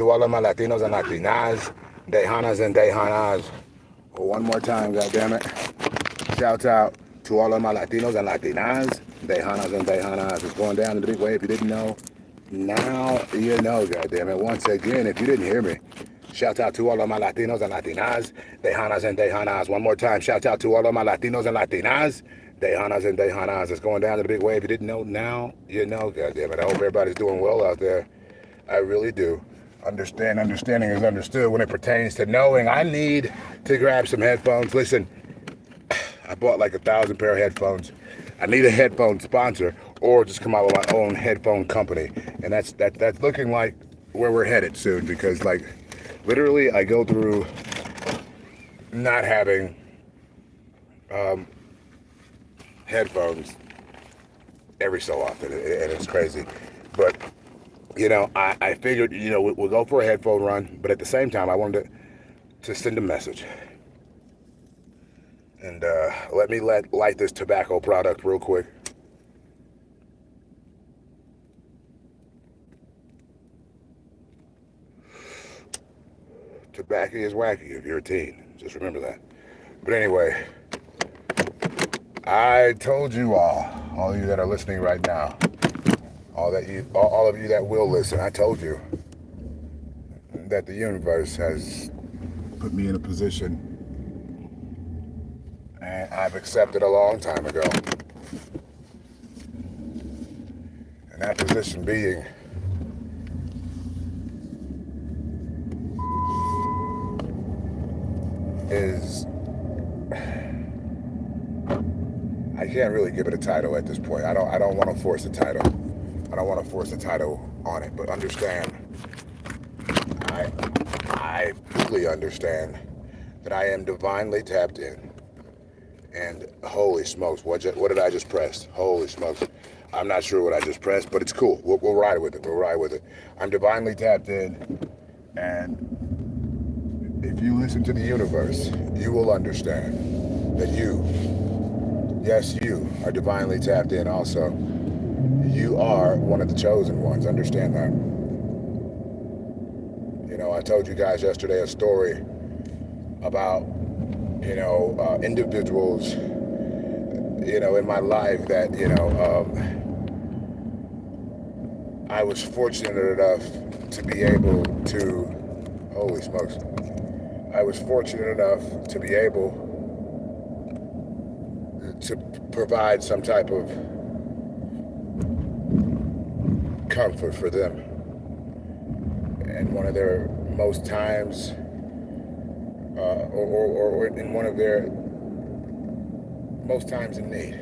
To all of my Latinos and Latinas, Dejanas and Dejanas. One more time, goddammit. Shout out to all of my Latinos and Latinas, Dejanas and Dejanas. It's going down in the big way. If you didn't know, now you know, goddammit. Once again, if you didn't hear me, shout out to all of my Latinos and Latinas, Dejanas and Dejanas. One more time, shout out to all of my Latinos and Latinas, Dejanas and Dejanas. It's going down in the big way. If you didn't know, now you know, goddammit. I hope everybody's doing well out there. I really do. Understanding is understood when it pertains to knowing. I need to grab some headphones. Listen, I bought like 1,000 pair of headphones. I need a headphone sponsor or just come out with my own headphone company. And that's looking like where we're headed soon, because like literally I go through not having headphones every so often, and it's crazy. But you know, I figured, you know, we'll go for a headphone run, but at the same time, I wanted to send a message. And let me light this tobacco product real quick. Tobacco is wacky if you're a teen. Just remember that. But anyway, I told you all of you that are listening right now, all of you that will listen, I told you that the universe has put me in a position, and I've accepted a long time ago. And that position being is, I can't really give it a title at this point. I don't want to force a title. I don't want to force a title on it, but understand, I fully understand that I am divinely tapped in. And holy smokes, what did I just press? Holy smokes. I'm not sure what I just pressed, but it's cool. We'll ride with it. We'll ride with it. I'm divinely tapped in, and if you listen to the universe, you will understand that you, yes, you are divinely tapped in also. You are one of the chosen ones. Understand that. You know, I told you guys yesterday a story about, you know, individuals, you know, in my life that, you know, I was fortunate enough to be able to, holy smokes, I was fortunate enough to be able to provide some type of comfort for them. And one of their most times, or in one of their most times in need,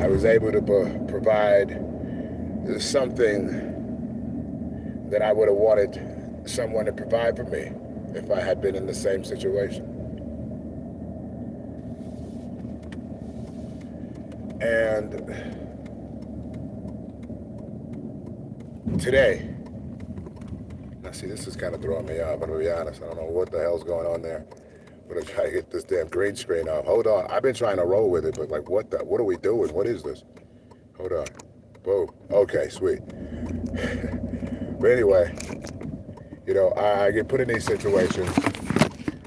I was able to provide something that I would have wanted someone to provide for me if I had been in the same situation. And today, now see, this is kind of throwing me off, I'm gonna be honest. I don't know what the hell's going on there. I'm gonna try to get this damn green screen off. Hold on, I've been trying to roll with it, but like, what are we doing? What is this? Hold on. Boom. Okay, sweet. But anyway, you know, I get put in these situations,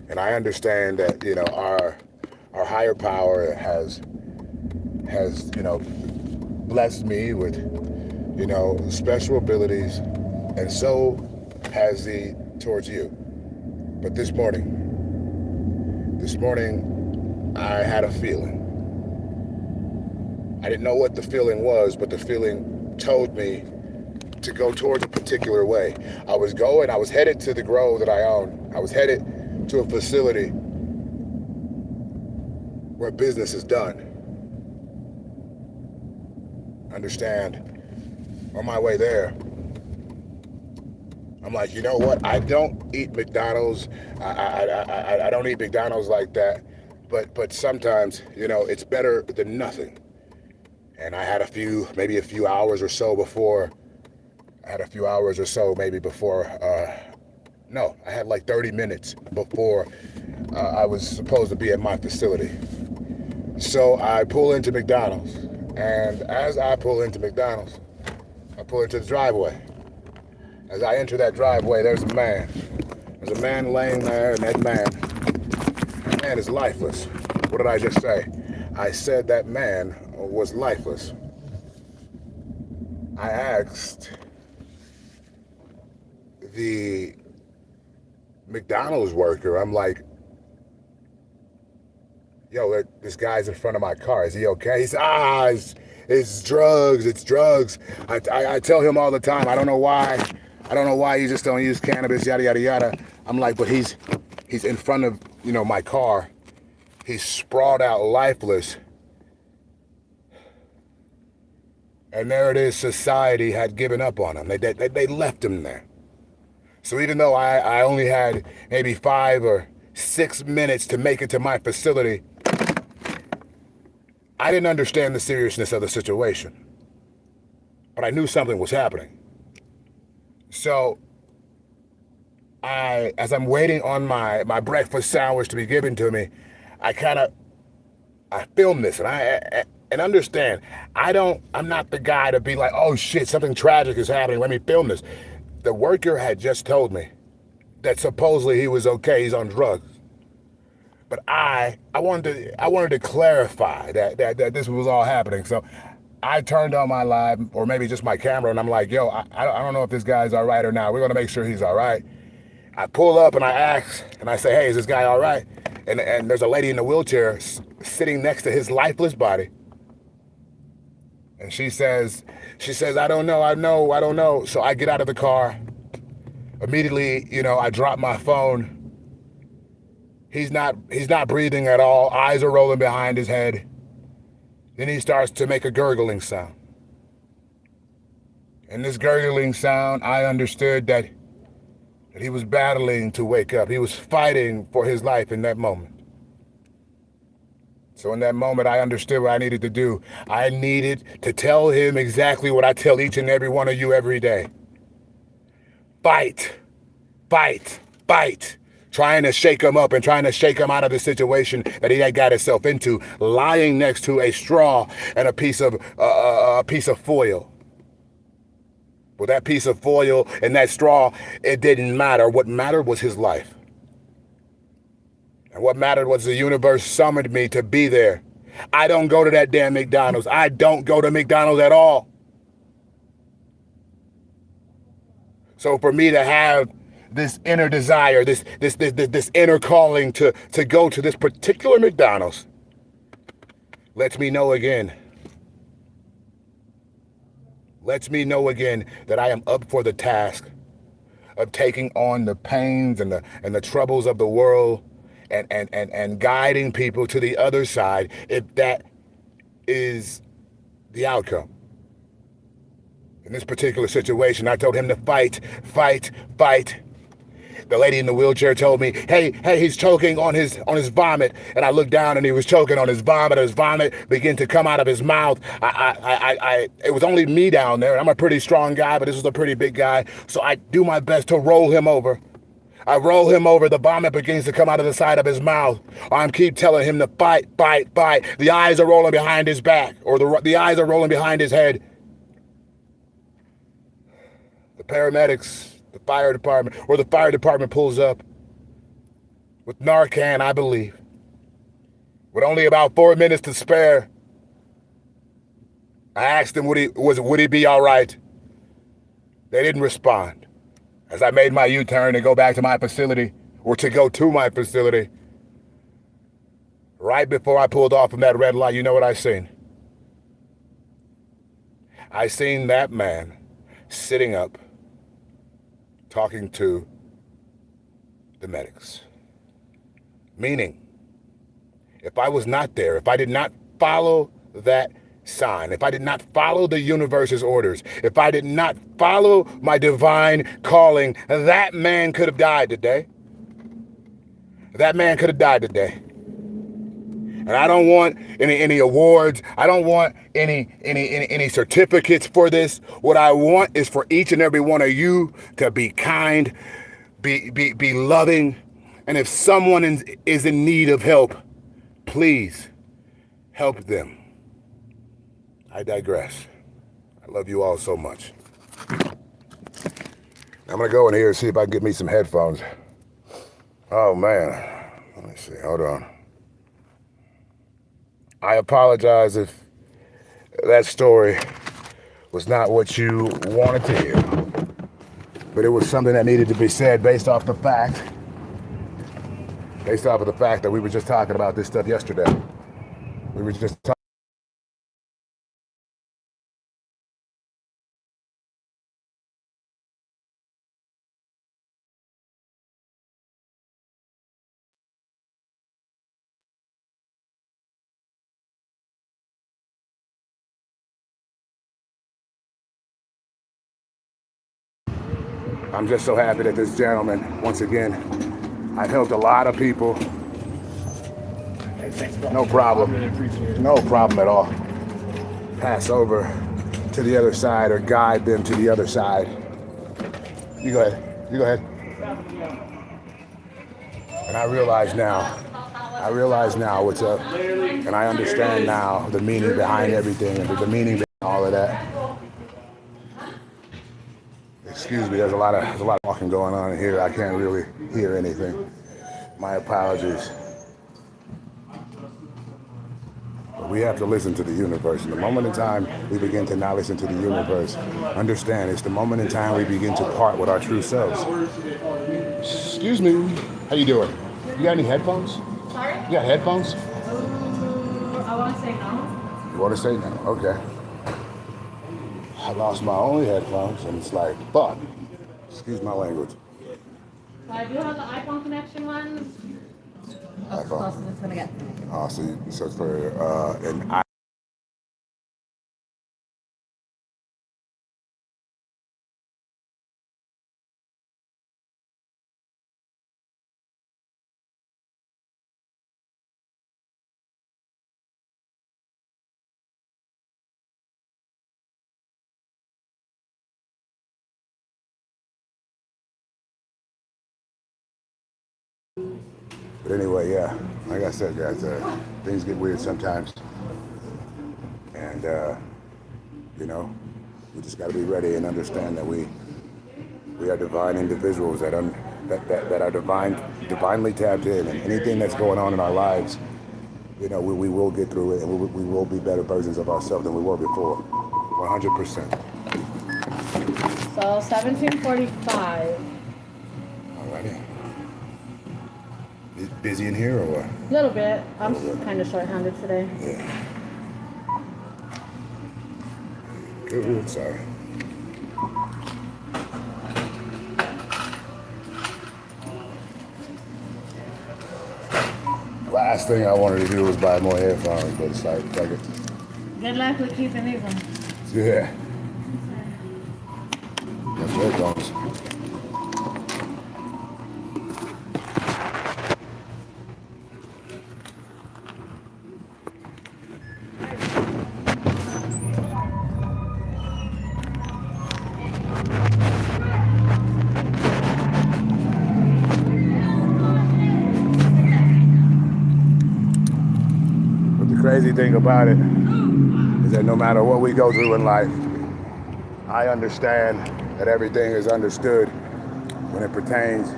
and I understand that, you know, our higher power has, you know, blessed me with, you know, special abilities, and so has he towards you. But this morning, I had a feeling. I didn't know what the feeling was, but the feeling told me to go towards a particular way. I was headed to the grow that I own. I was headed to a facility where business is done. Understand, on my way there, I'm like, you know what? I don't eat McDonald's. I don't eat McDonald's like that. But sometimes, you know, it's better than nothing. And I had maybe a few hours or so before. I had like 30 minutes before I was supposed to be at my facility. So I pull into McDonald's. And as I pull into McDonald's, I pull into the driveway. As I enter that driveway, there's a man. There's a man laying there, and that man is lifeless. What did I just say? I said that man was lifeless. I asked the McDonald's worker, I'm like, yo, this guy's in front of my car. Is he okay? He said, it's drugs. It's drugs. I tell him all the time, I don't know why you just don't use cannabis, yada, yada, yada. I'm like, but he's in front of, my car. He's sprawled out lifeless. And there it is, society had given up on him. They left him there. So even though I only had maybe 5 or 6 minutes to make it to my facility, I didn't understand the seriousness of the situation. But I knew something was happening. So as I'm waiting on my breakfast sandwich to be given to me, I filmed this, and understand, I'm not the guy to be like, oh shit, something tragic is happening, let me film this. The worker had just told me that supposedly he was okay, he's on drugs. But I wanted to clarify that this was all happening. So I turned on my live, or maybe just my camera, and I'm like, yo, I don't know if this guy's all right or not. We're gonna make sure he's all right. I pull up and I ask, and I say, hey, is this guy all right? And there's a lady in a wheelchair sitting next to his lifeless body. And she says, I don't know. I don't know. So I get out of the car. Immediately, I drop my phone. He's not breathing at all. Eyes are rolling behind his head. Then he starts to make a gurgling sound. And this gurgling sound, I understood that he was battling to wake up. He was fighting for his life in that moment. So in that moment, I understood what I needed to do. I needed to tell him exactly what I tell each and every one of you every day. Fight, fight, fight. Trying to shake him up and trying to shake him out of the situation that he had got himself into, lying next to a straw and a piece of foil. With that piece of foil and that straw, it didn't matter. What mattered was his life. And what mattered was the universe summoned me to be there. I don't go to that damn McDonald's. I don't go to McDonald's at all. So for me to have this inner desire, this inner calling to go to this particular McDonald's, lets me know again that I am up for the task of taking on the pains and the troubles of the world and guiding people to the other side, if that is the outcome. In this particular situation, I told him to fight, fight, fight. The lady in the wheelchair told me, hey, he's choking on his vomit. And I looked down and he was choking on his vomit. His vomit began to come out of his mouth. It was only me down there. I'm a pretty strong guy, but this was a pretty big guy. So I do my best to roll him over. I roll him over. The vomit begins to come out of the side of his mouth. I keep telling him to fight, fight, fight. The eyes are rolling behind his back, or the eyes are rolling behind his head. The paramedics, the fire department pulls up with Narcan, I believe. With only about 4 minutes to spare, I asked him would he be all right. They didn't respond. As I made my U-turn to go back to my facility, or to go to my facility, right before I pulled off from that red light, you know what I seen? I seen that man sitting up, talking to the medics. Meaning, if I was not there, if I did not follow that sign, if I did not follow the universe's orders, if I did not follow my divine calling, that man could have died today. That man could have died today. And I don't want any awards. I don't want any certificates for this. What I want is for each and every one of you to be kind, be loving. And if someone is in need of help, please help them. I digress. I love you all so much. I'm gonna go in here and see if I can get me some headphones. Oh man, let me see, hold on. I apologize if that story was not what you wanted to hear, but it was something that needed to be said based off the fact that we were just talking about this stuff yesterday. We were just talking. I'm just so happy that this gentleman, once again, I've helped a lot of people. No problem. No problem at all. Pass over to the other side or guide them to the other side. You go ahead. You go ahead. And I realize now what's up. And I understand now the meaning behind everything and the meaning behind all of that. Excuse me, there's a lot of talking going on in here. I can't really hear anything. My apologies. But we have to listen to the universe. And the moment in time we begin to not listen to the universe, understand it's the moment in time we begin to part with our true selves. Excuse me, how you doing? You got any headphones? Sorry? You got headphones? I want to say no. You want to say no? Okay. I lost my only headphones, and it's like, fuck. Excuse my language. So I do have the iPhone connection ones. That's the closest it's going to get. Oh, so it's for an I. But anyway, yeah, like I said, guys, things get weird sometimes, and you know, we just got to be ready and understand that we are divine individuals that are divinely tapped in, and anything that's going on in our lives, you know, we will get through it, and we will be better versions of ourselves than we were before, 100%. So 17:45. Alrighty. Busy in here or what? A little bit. I'm kind of short-handed today. Yeah. Good. Sorry. Last thing I wanted to do was buy more headphones, but it's like, fuck it. Good luck with keeping these ones. Yeah. That's headphones. Crazy thing about it is that no matter what we go through in life, I understand that everything is understood when it pertains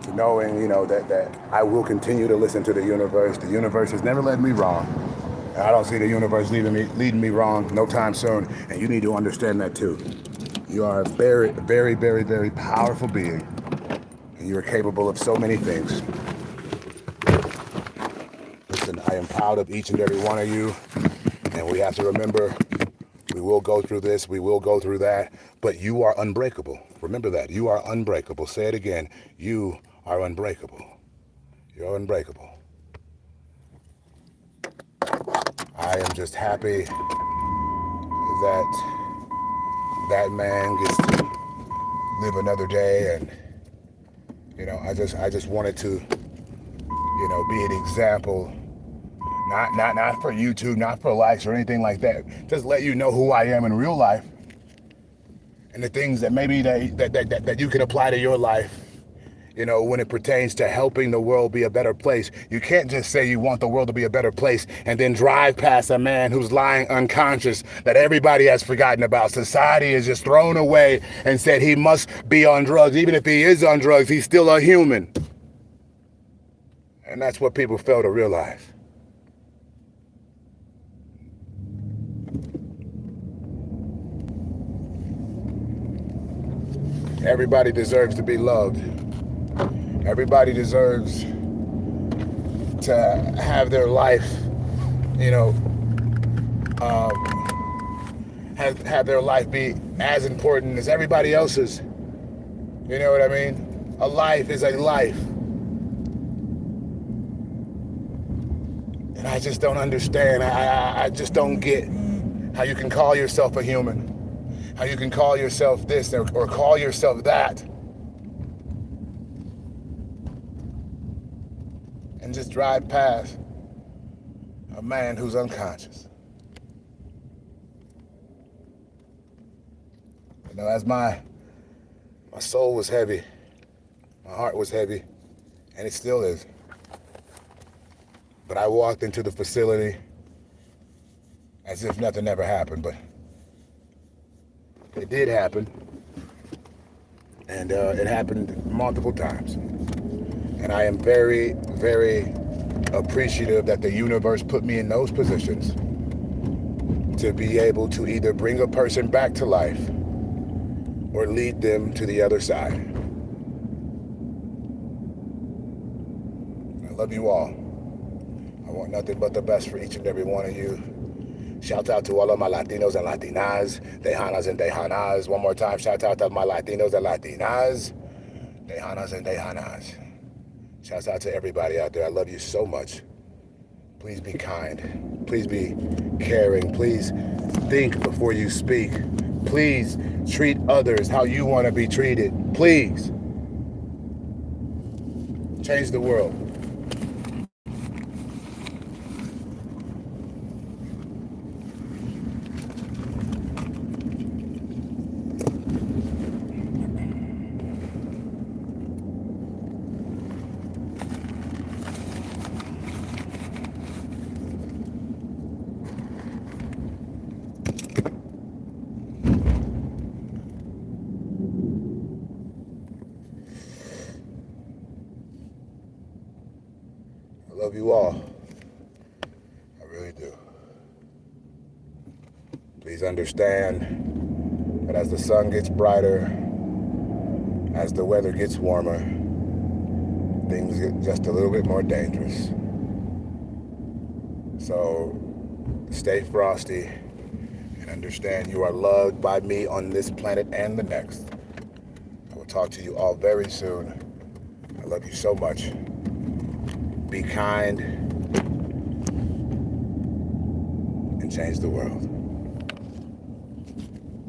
to knowing, you know, that I will continue to listen to the universe. The universe has never led me wrong. And I don't see the universe leading me wrong no time soon. And you need to understand that too. You are a very, very, very, very powerful being. And you are capable of so many things. Listen, I am proud of each and every one of you, and we have to remember we will go through this, we will go through that, but you are unbreakable. Remember that. You are unbreakable. Say it again. You are unbreakable. You're unbreakable. I am just happy that man gets to live another day, and you know, I just wanted to, you know, be an example. Not for YouTube, not for likes or anything like that. Just let you know who I am in real life, and the things that maybe that you can apply to your life when it pertains to helping the world be a better place. You can't just say you want the world to be a better place and then drive past a man who's lying unconscious that everybody has forgotten about. Society has just thrown away and said he must be on drugs. Even if he is on drugs, he's still a human. And that's what people fail to realize. Everybody deserves to be loved. Everybody deserves to have their life, have their life be as important as everybody else's. You know what I mean? A life is a life. And I just don't understand. I just don't get how you can call yourself a human, how you can call yourself this or call yourself that, and just drive past a man who's unconscious. As my soul was heavy, my heart was heavy, and it still is. But I walked into the facility as if nothing ever happened, but it did happen, and it happened multiple times. And I am very, very appreciative that the universe put me in those positions to be able to either bring a person back to life or lead them to the other side. I love you all. I want nothing but the best for each and every one of you. Shout out to all of my Latinos and Latinas, Tejanas and Tejanas. One more time, shout out to my Latinos and Latinas, Tejanas and Tejanas. Shout out to everybody out there. I love you so much. Please be kind. Please be caring. Please think before you speak. Please treat others how you want to be treated. Please. Change the world. I love you all. I really do. Please understand that as the sun gets brighter, as the weather gets warmer, things get just a little bit more dangerous. So stay frosty and understand you are loved by me on this planet and the next. I will talk to you all very soon. I love you so much. Be kind and change the world.